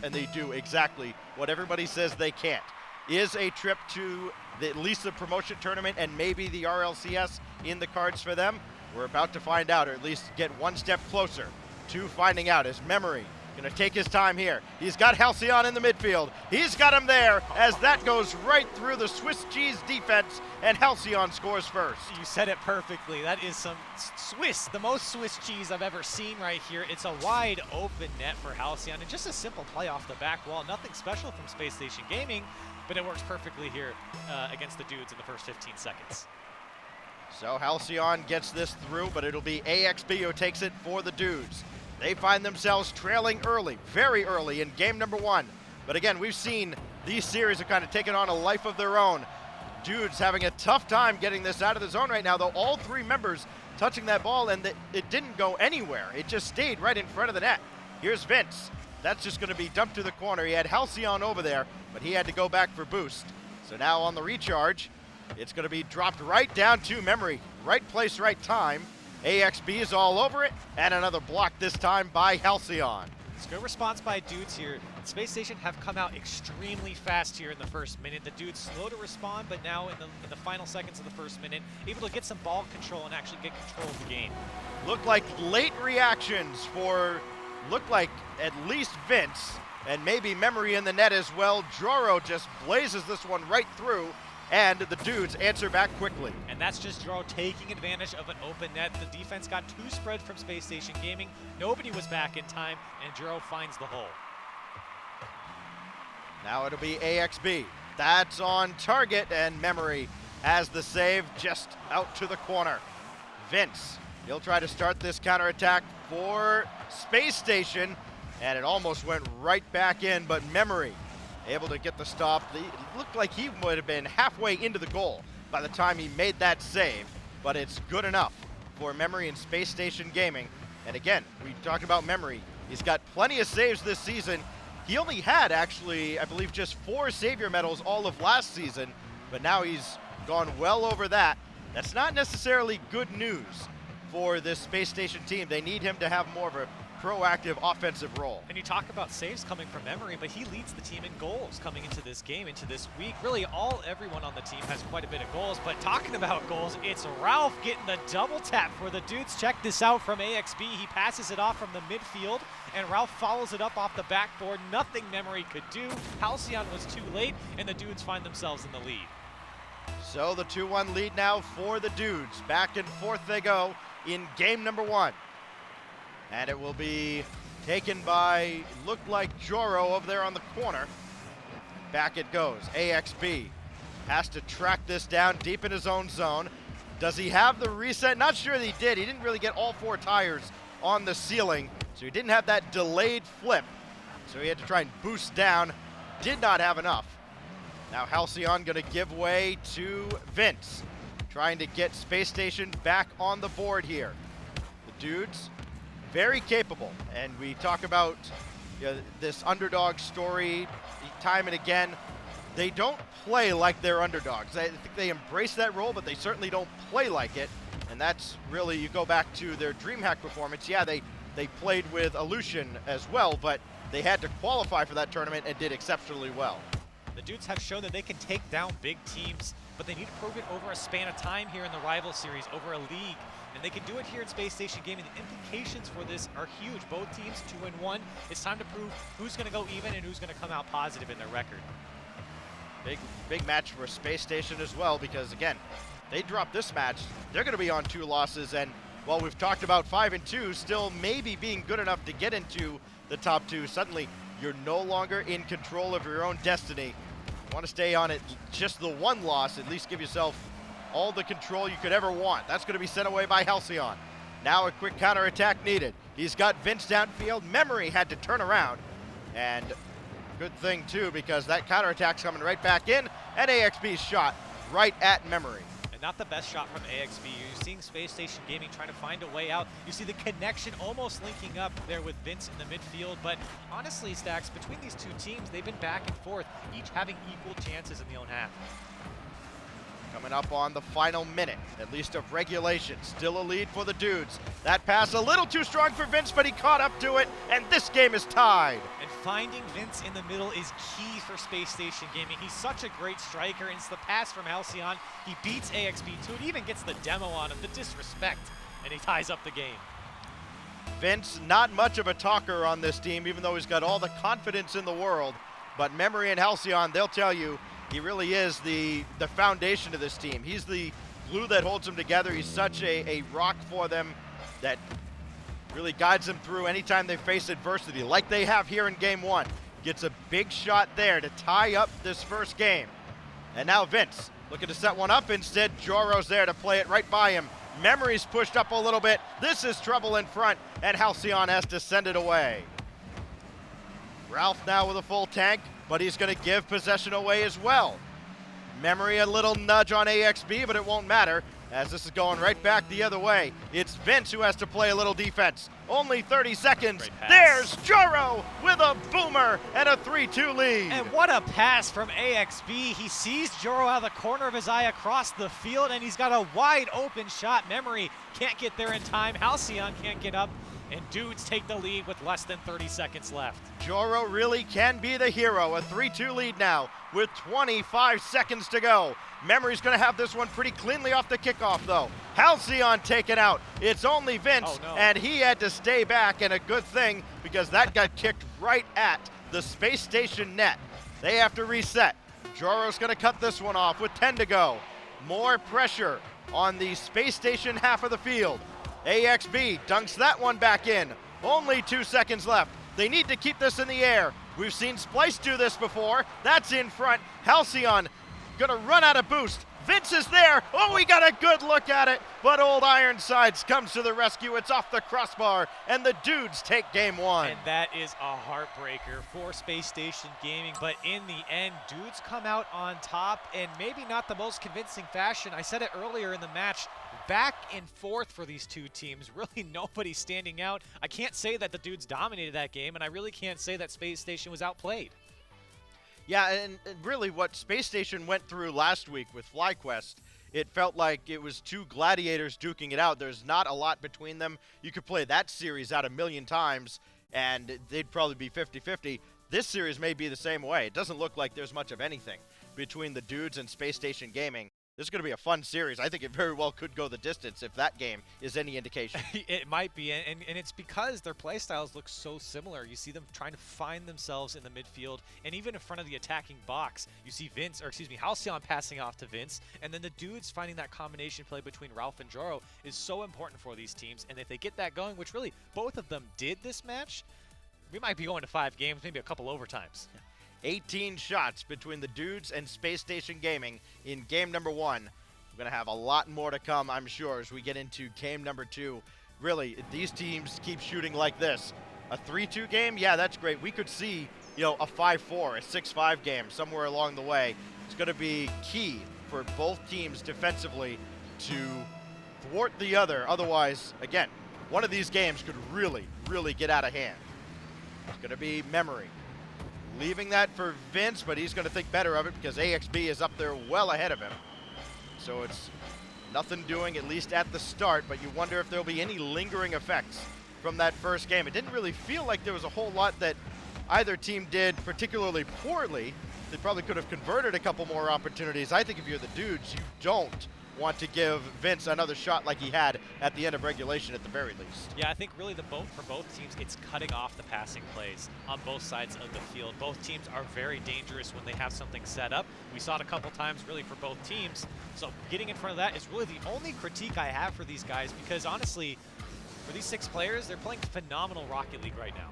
and they do exactly what everybody says they can't. Is a trip to at least the promotion tournament and maybe the RLCS in the cards for them? We're about to find out, or at least get one step closer to finding out. As Memory gonna take his time here. He's got Halcyon in the midfield. He's got him there as that goes right through the Swiss cheese defense, and Halcyon scores first. You said it perfectly. That is some the most Swiss cheese I've ever seen right here. It's a wide open net for Halcyon, and just a simple play off the back wall. Nothing special from Space Station Gaming, but it works perfectly here against the dudes in the first 15 seconds. So Halcyon gets this through, but it'll be AXB who takes it for the dudes. They find themselves trailing early, very early in game number 1. But again, we've seen these series are kind of taking on a life of their own. Dudes having a tough time getting this out of the zone right now, though all 3 members touching that ball, and it didn't go anywhere. It just stayed right in front of the net. Here's Vince. That's just going to be dumped to the corner. He had Halcyon over there, but he had to go back for boost. So now on the recharge, it's going to be dropped right down to Memory. Right place, right time. AXB is all over it, and another block this time by Halcyon. It's good response by dudes here. Space Station have come out extremely fast here in the first minute. The dudes slow to respond, but now in the final seconds of the first minute, able to get some ball control and actually get control of the game. Look like late reactions for, look like at least Vince, and maybe Memory in the net as well. Joro just blazes this one right through, and the dudes answer back quickly. And that's just Joro taking advantage of an open net. The defense got 2 spread from Space Station Gaming. Nobody was back in time, and Joro finds the hole. Now it'll be AXB. That's on target, and Memory has the save just out to the corner. Vince, he'll try to start this counterattack for Space Station, and it almost went right back in, but Memory able to get the stop. It looked like he would have been halfway into the goal by the time he made that save, but it's good enough for Memory and Space Station Gaming. And again, we talked about Memory. He's got plenty of saves this season. He only had, actually, I believe, just 4 Savior medals all of last season, but now he's gone well over that. That's not necessarily good news for this Space Station team. They need him to have more of a proactive offensive role. And you talk about saves coming from Memory, but he leads the team in goals coming into this game, into this week. Really, everyone on the team has quite a bit of goals, but talking about goals, it's Ralph getting the double tap for the dudes. Check this out from AXB. He passes it off from the midfield, and Ralph follows it up off the backboard. Nothing Memory could do. Halcyon was too late, and the dudes find themselves in the lead. So the 2-1 lead now for the dudes. Back and forth they go in game number 1. And it will be taken by, looked like Joro over there on the corner. Back it goes. AXB has to track this down deep in his own zone. Does he have the reset? Not sure that he did. He didn't really get all 4 tires on the ceiling, so he didn't have that delayed flip. So he had to try and boost down. Did not have enough. Now Halcyon gonna give way to Vince, trying to get Space Station back on the board here. The dudes, very capable, and we talk about this underdog story time and again. They don't play like they're underdogs. I think they embrace that role, but they certainly don't play like it, and that's really, you go back to their DreamHack performance. Yeah, they played with Illusion as well, but they had to qualify for that tournament and did exceptionally well. The dudes have shown that they can take down big teams, but they need to prove it over a span of time here in the Rival Series, over a league. And they can do it here in Space Station Gaming. The implications for this are huge. Both teams 2-1. It's time to prove who's going to go even and who's going to come out positive in their record. Big match for Space Station as well, because again, they drop this match, they're going to be on 2 losses. And while we've talked about 5-2, still maybe being good enough to get into the top 2, suddenly you're no longer in control of your own destiny. You want to stay on it, just the 1 loss, at least give yourself all the control you could ever want. That's going to be sent away by Halcyon. Now a quick counterattack needed. He's got Vince downfield. Memory had to turn around. And good thing, too, because that counterattack's coming right back in, and AXB's shot right at Memory. And not the best shot from AXB. You're seeing Space Station Gaming trying to find a way out. You see the connection almost linking up there with Vince in the midfield. But honestly, Stacks, between these 2 teams, they've been back and forth, each having equal chances in the own half. Coming up on the final minute, at least of regulation. Still a lead for the Dudes. That pass a little too strong for Vince, but he caught up to it, and this game is tied. And finding Vince in the middle is key for Space Station Gaming. He's such a great striker, and it's the pass from Halcyon. He beats AXB to it, even gets the demo on him, the disrespect, and he ties up the game. Vince, not much of a talker on this team, even though he's got all the confidence in the world. But Memory and Halcyon, they'll tell you, he really is the foundation of this team. He's the glue that holds them together. He's such a rock for them that really guides them through anytime they face adversity, like they have here in game one. Gets a big shot there to tie up this first game. And now Vince looking to set one up. Instead, Joro's there to play it right by him. Memory's pushed up a little bit. This is trouble in front, and Halcyon has to send it away. Ralph now with a full tank, but he's going to give possession away as well. Memory a little nudge on AXB, but it won't matter as this is going right back the other way. It's Vince who has to play a little defense. Only 30 seconds. There's Joro with a boomer and a 3-2 lead. And what a pass from AXB. He sees Joro out of the corner of his eye across the field, and he's got a wide open shot. Memory can't get there in time. Halcyon can't get up, and Dudes take the lead with less than 30 seconds left. Joro really can be the hero. A 3-2 lead now with 25 seconds to go. Memory's going to have this one pretty cleanly off the kickoff, though. Halcyon taken out. It's only Vince, and he had to stay back, and a good thing because that got kicked right at the Space Station net. They have to reset. Joro's going to cut this one off with 10 to go. More pressure on the Space Station half of the field. AXB dunks that one back in. Only 2 seconds left. They need to keep this in the air. We've seen Splice do this before. That's in front. Halcyon gonna run out of boost. Vince is there. Oh, we got a good look at it, but old Ironsides comes to the rescue. It's off the crossbar, and the Dudes take game one. And that is a heartbreaker for Space Station Gaming, but in the end, Dudes come out on top, and maybe not the most convincing fashion. I said it earlier in the match, back and forth for these two teams. Really nobody standing out. I can't say that the Dudes dominated that game, and I really can't say that Space Station was outplayed. Yeah, and really what Space Station went through last week with FlyQuest, it felt like it was two gladiators duking it out. There's not a lot between them. You could play that series out a million times, and they'd probably be 50-50. This series may be the same way. It doesn't look like there's much of anything between the Dudes and Space Station Gaming. This is going to be a fun series. I think it very well could go the distance if that game is any indication. It might be, and it's because their play styles look so similar. You see them trying to find themselves in the midfield, and even in front of the attacking box, you see Halcyon passing off to Vince, and then the Dudes finding that combination play between Ralph and Joro is so important for these teams, and if they get that going, which really both of them did this match, we might be going to 5 games, maybe a couple overtimes. 18 shots between the Dudes and Space Station Gaming in game number 1. We're going to have a lot more to come, I'm sure, as we get into game number 2. Really, these teams keep shooting like this. A 3-2 game, yeah, that's great. We could see, a 5-4, a 6-5 game somewhere along the way. It's going to be key for both teams defensively to thwart the other. Otherwise, again, one of these games could really, really get out of hand. It's going to be Memory. Leaving that for Vince, but he's going to think better of it because AXB is up there well ahead of him. So it's nothing doing, at least at the start, but you wonder if there'll be any lingering effects from that first game. It didn't really feel like there was a whole lot that either team did particularly poorly. They probably could have converted a couple more opportunities. I think if you're the Dudes, you don't want to give Vince another shot like he had at the end of regulation at the very least. Yeah, I think really for both teams, it's cutting off the passing plays on both sides of the field. Both teams are very dangerous when they have something set up. We saw it a couple times really for both teams. So getting in front of that is really the only critique I have for these guys because honestly, for these 6 players, they're playing phenomenal Rocket League right now.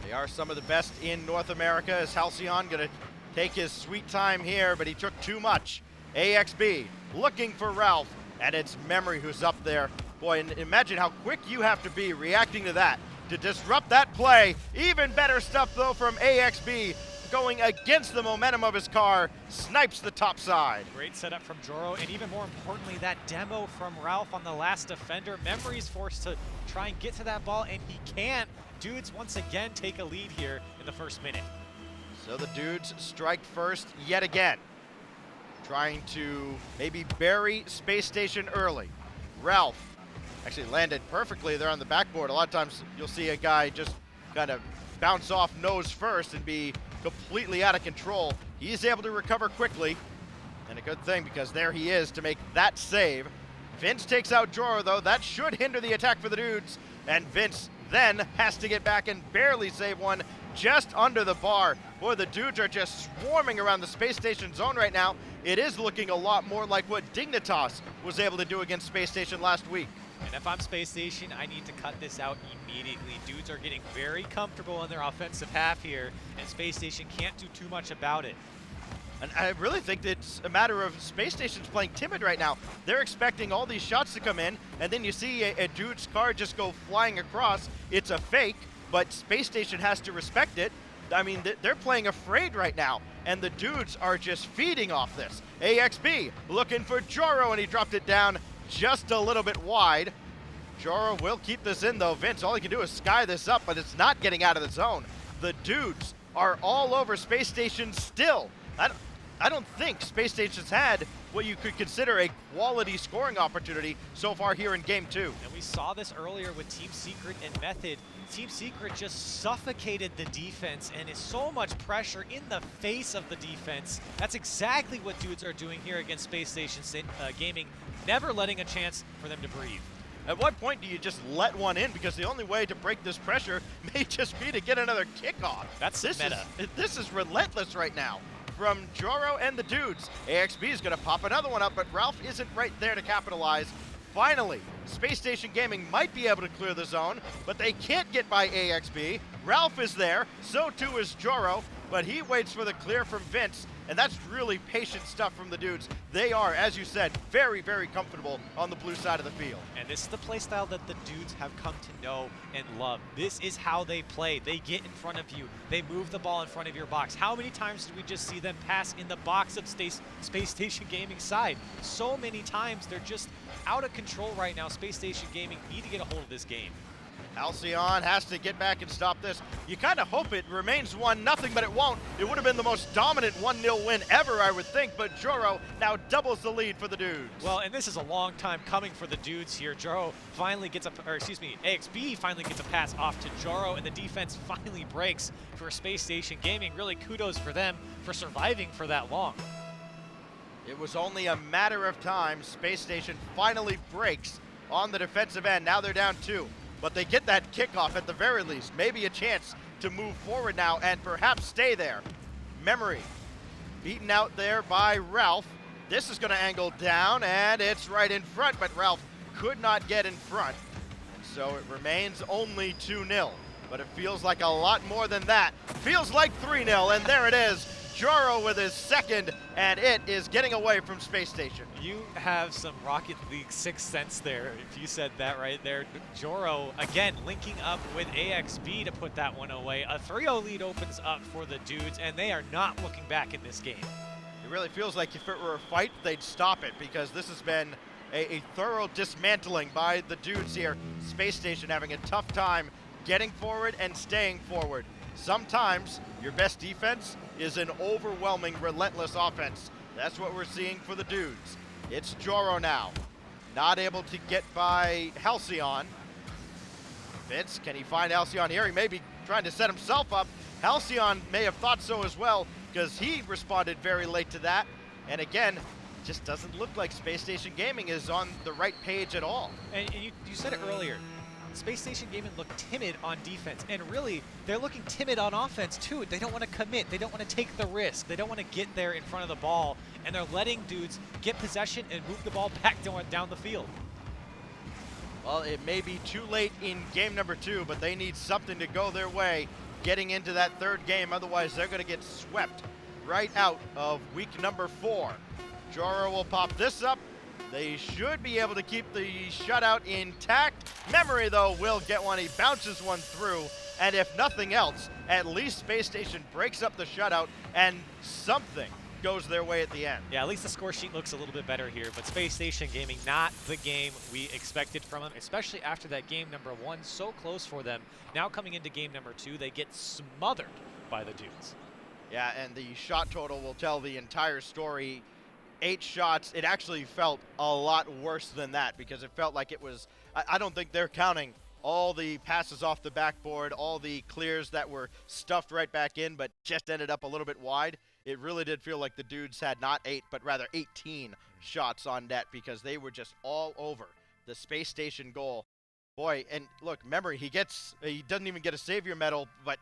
They are some of the best in North America. Is Halcyon going to take his sweet time here, but he took too much. AXB looking for Ralph, and it's Memory who's up there. Boy, and imagine how quick you have to be reacting to that to disrupt that play. Even better stuff, though, from AXB going against the momentum of his car, snipes the top side. Great setup from Joro, and even more importantly, that demo from Ralph on the last defender. Memory's forced to try and get to that ball, and he can't. Dudes once again take a lead here in the first minute. So the Dudes strike first yet again. trying to maybe bury Space Station early. Ralph actually landed perfectly there on the backboard. A lot of times you'll see a guy just kind of bounce off nose first and be completely out of control. He's able to recover quickly, and a good thing because there he is to make that save. Vince takes out Joro though. That should hinder the attack for the dudes, and Vince then has to get back and barely save one just under the bar. Boy, the dudes are just swarming around the Space Station zone right now. It is looking a lot more like what Dignitas was able to do against Space Station last week. And if I'm Space Station, I need to cut this out immediately. Dudes are getting very comfortable in their offensive half here, and Space Station can't do too much about it. And I really think that it's a matter of Space Station's playing timid right now. They're expecting all these shots to come in, and then you see a dude's car just go flying across. It's a fake, but Space Station has to respect it. I mean, they're playing afraid right now, and the dudes are just feeding off this. AXB looking for Joro, and he dropped it down just a little bit wide. Joro will keep this in though. Vince, all he can do is sky this up, but it's not getting out of the zone. The dudes are all over Space Station still. I don't think Space Station's had what you could consider a quality scoring opportunity so far here in Game 2. And we saw this earlier with Team Secret and Method. Team Secret just suffocated the defense, and is so much pressure in the face of the defense. That's exactly what dudes are doing here against Space Station Gaming, never letting a chance for them to breathe. At what point do you just let one in? Because the only way to break this pressure may just be to get another kickoff. That's meta. This is relentless right now from Joro and the dudes. AXB is going to pop another one up, but Ralph isn't right there to capitalize. Finally, Space Station Gaming might be able to clear the zone, but they can't get by AXB. Ralph is there, so too is Joro, but he waits for the clear from Vince, and that's really patient stuff from the dudes. They are, as you said, very, very comfortable on the blue side of the field. And this is the play style that the dudes have come to know and love. This is how they play. They get in front of you. They move the ball in front of your box. How many times did we just see them pass in the box of Space Station Gaming side? So many times. They're just out of control right now. Space Station Gaming need to get a hold of this game. Halcyon has to get back and stop this. You kind of hope it remains 1-0, but it won't. It would have been the most dominant 1-0 win ever, I would think, but Joro now doubles the lead for the dudes. Well, and this is a long time coming for the dudes here. Joro finally gets AXB finally gets a pass off to Joro, and the defense finally breaks for Space Station Gaming. Really kudos for them for surviving for that long. It was only a matter of time. Space Station finally breaks on the defensive end. Now they're down 2. But they get that kickoff at the very least. Maybe a chance to move forward now and perhaps stay there. Memory beaten out there by Ralph. This is going to angle down, and it's right in front, but Ralph could not get in front. And so it remains only 2-0. But it feels like a lot more than that. Feels like 3-0, and there it is. Joro with his second, and it is getting away from Space Station. You have some Rocket League sixth sense there, if you said that right there. Joro, again, linking up with AXB to put that one away. A 3-0 lead opens up for the dudes, and they are not looking back in this game. It really feels like if it were a fight, they'd stop it, because this has been a thorough dismantling by the dudes here. Space Station having a tough time getting forward and staying forward. Sometimes your best defense is an overwhelming, relentless offense. That's what we're seeing for the dudes. It's Joro now. Not able to get by Halcyon. Vince, can he find Halcyon here? He may be trying to set himself up. Halcyon may have thought so as well, because he responded very late to that. And again, just doesn't look like Space Station Gaming is on the right page at all. And you said it earlier. Space Station Gaming looked timid on defense, and really, they're looking timid on offense too. They don't want to commit. They don't want to take the risk. They don't want to get there in front of the ball, and they're letting dudes get possession and move the ball back down the field. Well, it may be too late in game number 2, but they need something to go their way getting into that third game. Otherwise, they're going to get swept right out of week number 4. Joro will pop this up. They should be able to keep the shutout intact. Memory, though, will get one. He bounces one through. And if nothing else, at least Space Station breaks up the shutout and something goes their way at the end. Yeah, at least the score sheet looks a little bit better here. But Space Station Gaming, not the game we expected from them, especially after that game number 1, so close for them. Now coming into game number 2, they get smothered by the dudes. Yeah, and the shot total will tell the entire story. 8 shots, it actually felt a lot worse than that because it felt like it was, I don't think they're counting all the passes off the backboard, all the clears that were stuffed right back in but just ended up a little bit wide. It really did feel like the dudes had not 8, but rather 18 shots on net because they were just all over the Space Station goal. Boy, and look, Memory, he doesn't even get a savior medal, but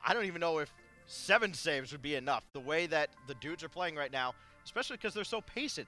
I don't even know if 7 saves would be enough. The way that the dudes are playing right now, especially because they're so patient.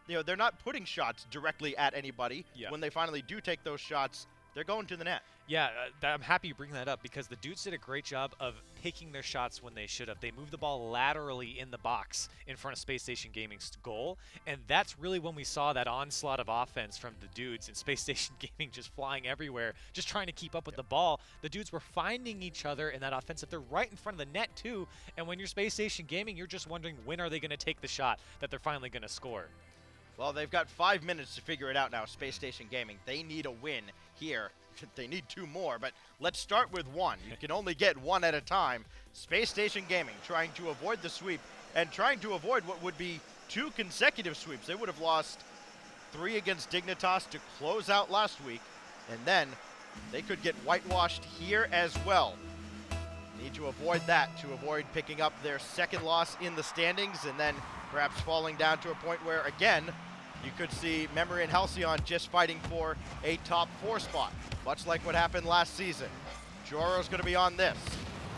You know, they're not putting shots directly at anybody. Yeah. When they finally do take those shots, they're going to the net. Yeah, I'm happy you bring that up because the dudes did a great job of picking their shots when they should have. They moved the ball laterally in the box in front of Space Station Gaming's goal, and that's really when we saw that onslaught of offense from the dudes and Space Station Gaming just flying everywhere, just trying to keep up with the ball. The dudes were finding each other in that offensive. They're right in front of the net too, and when you're Space Station Gaming, you're just wondering when are they going to take the shot that they're finally going to score. Well, they've got 5 minutes to figure it out now, Space Station Gaming. They need a win here. They need 2 more, but let's start with 1. You can only get 1 at a time. Space Station Gaming trying to avoid the sweep and trying to avoid what would be 2 consecutive sweeps. They would have lost 3 against Dignitas to close out last week, and then they could get whitewashed here as well. Need to avoid that to avoid picking up their 2nd loss in the standings and then perhaps falling down to a point where, again, you could see Memory and Halcyon just fighting for a top 4 spot, much like what happened last season. Joro's going to be on this,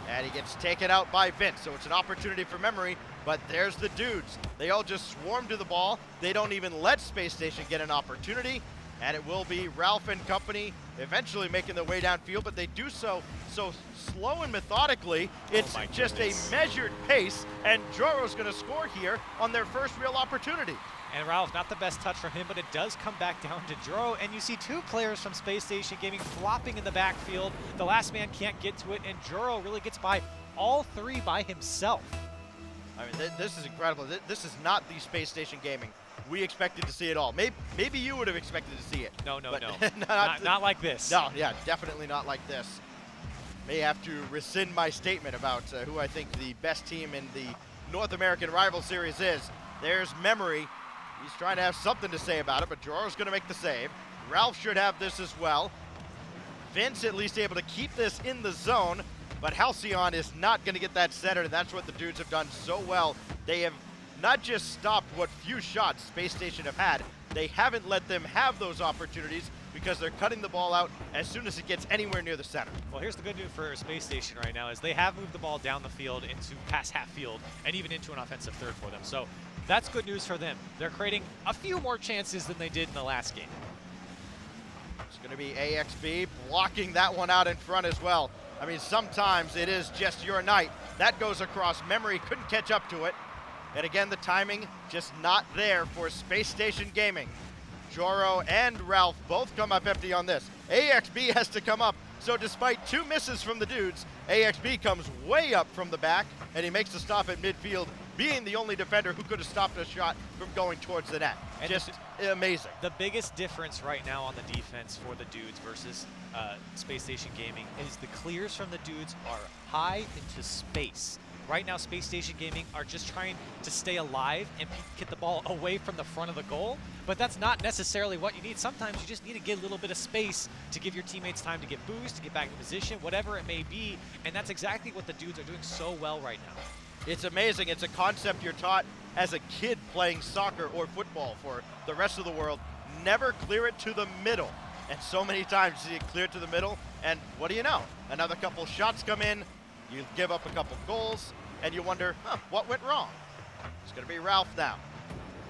and he gets taken out by Vince, so it's an opportunity for Memory, but there's the dudes. They all just swarm to the ball. They don't even let Space Station get an opportunity, and it will be Ralph and company eventually making their way downfield, but they do so slow and methodically. It's just a measured pace, and Joro's going to score here on their first real opportunity. And Ralph, not the best touch from him, but it does come back down to Joro, and you see 2 players from Space Station Gaming flopping in the backfield. The last man can't get to it, and Joro really gets by all 3 by himself. I mean, this is incredible. This is not the Space Station Gaming we expected to see it all. Maybe you would have expected to see it. No. not like this. No, yeah, definitely not like this. May have to rescind my statement about who I think the best team in the North American Rival Series is. There's Memory. He's trying to have something to say about it, but Joro's going to make the save. Ralph should have this as well. Vince at least able to keep this in the zone, but Halcyon is not going to get that centered, and that's what the dudes have done so well. They have not just stopped what few shots Space Station have had, they haven't let them have those opportunities because they're cutting the ball out as soon as it gets anywhere near the center. Well, here's the good news for Space Station right now is they have moved the ball down the field into past half field and even into an offensive third for them. So that's good news for them. They're creating a few more chances than they did in the last game. It's going to be AXB blocking that one out in front as well. I mean, sometimes it is just your night. That goes across. Memory couldn't catch up to it. And again, the timing just not there for Space Station Gaming. Joro and Ralph both come up empty on this. AXB has to come up. So despite 2 misses from the dudes, AXB comes way up from the back, and he makes the stop at midfield, being the only defender who could have stopped a shot from going towards the net. And just amazing. The biggest difference right now on the defense for the dudes versus Space Station Gaming is the clears from the dudes are high into space. Right now, Space Station Gaming are just trying to stay alive and get the ball away from the front of the goal, but that's not necessarily what you need. Sometimes you just need to get a little bit of space to give your teammates time to get boost, to get back in position, whatever it may be, and that's exactly what the dudes are doing so well right now. It's amazing. It's a concept you're taught as a kid playing soccer or football for the rest of the world. Never clear it to the middle. And so many times you see it clear to the middle, and what do you know? Another couple shots come in, you give up a couple goals, and you wonder, what went wrong? It's going to be Ralph now,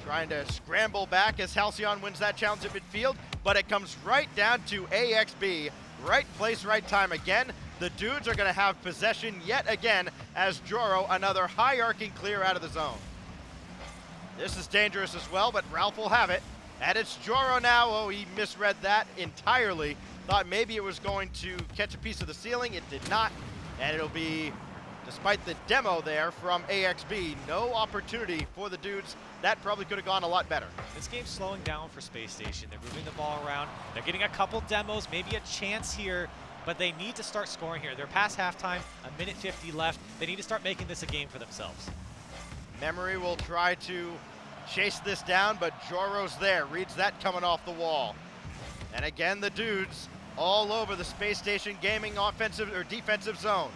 trying to scramble back as Halcyon wins that challenge at midfield, but it comes right down to AXB. Right place, right time again. The dudes are going to have possession yet again as Joro, another high arcing clear out of the zone. This is dangerous as well, but Ralph will have it. And it's Joro now. Oh, he misread that entirely. Thought maybe it was going to catch a piece of the ceiling. It did not. And it'll be, despite the demo there from AXB, no opportunity for the dudes. That probably could have gone a lot better. This game's slowing down for Space Station. They're moving the ball around. They're getting a couple demos, maybe a chance here, but they need to start scoring here. They're past halftime, 1:50 left. They need to start making this a game for themselves. Memory will try to chase this down, but Joro's there, reads that coming off the wall. And again, the dudes all over the Space Station Gaming offensive or defensive zone.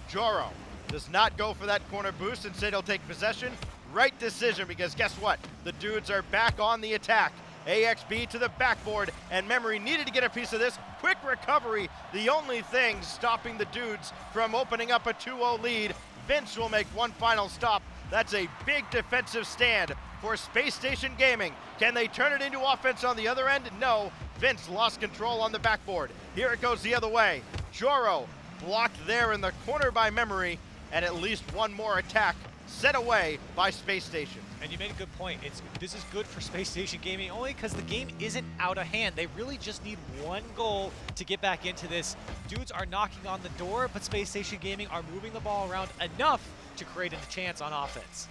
Joro does not go for that corner boost. Instead, he'll take possession. Right decision, because guess what? The dudes are back on the attack. AXB to the backboard, and Memory needed to get a piece of this. Quick recovery, the only thing stopping the dudes from opening up a 2-0 lead. Vince will make one final stop. That's a big defensive stand for Space Station Gaming. Can they turn it into offense on the other end? No. Vince lost control on the backboard. Here it goes the other way. Joro blocked there in the corner by Memory, and at least one more attack set away by Space Station. And you made a good point. This is good for Space Station Gaming only because the game isn't out of hand. They really just need one goal to get back into this. Dudes are knocking on the door, but Space Station Gaming are moving the ball around enough to create a chance on offense.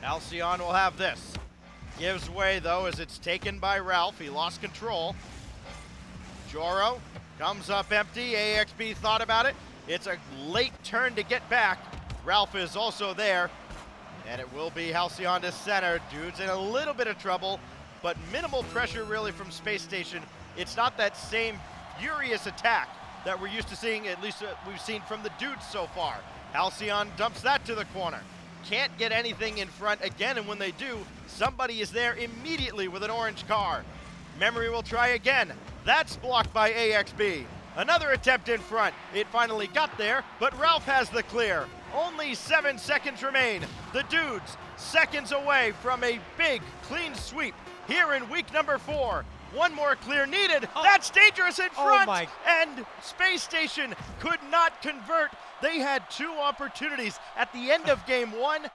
Halcyon will have this. Gives way though as it's taken by Ralph. He lost control. Joro comes up empty. AXB thought about it. It's a late turn to get back. Ralph is also there. And it will be Halcyon to center. Dudes in a little bit of trouble, but minimal pressure really from Space Station. It's not that same furious attack that we're used to seeing, at least we've seen from the dudes so far. Halcyon dumps that to the corner. Can't get anything in front again, and when they do, somebody is there immediately with an orange car. Memory will try again. That's blocked by AXB. Another attempt in front. It finally got there, but Ralph has the clear. Only 7 seconds remain. The dudes seconds away from a big clean sweep here in week number 4. One more clear needed. Oh. That's dangerous in front. Oh my. And Space Station could not convert. They had 2 opportunities at the end of game 1.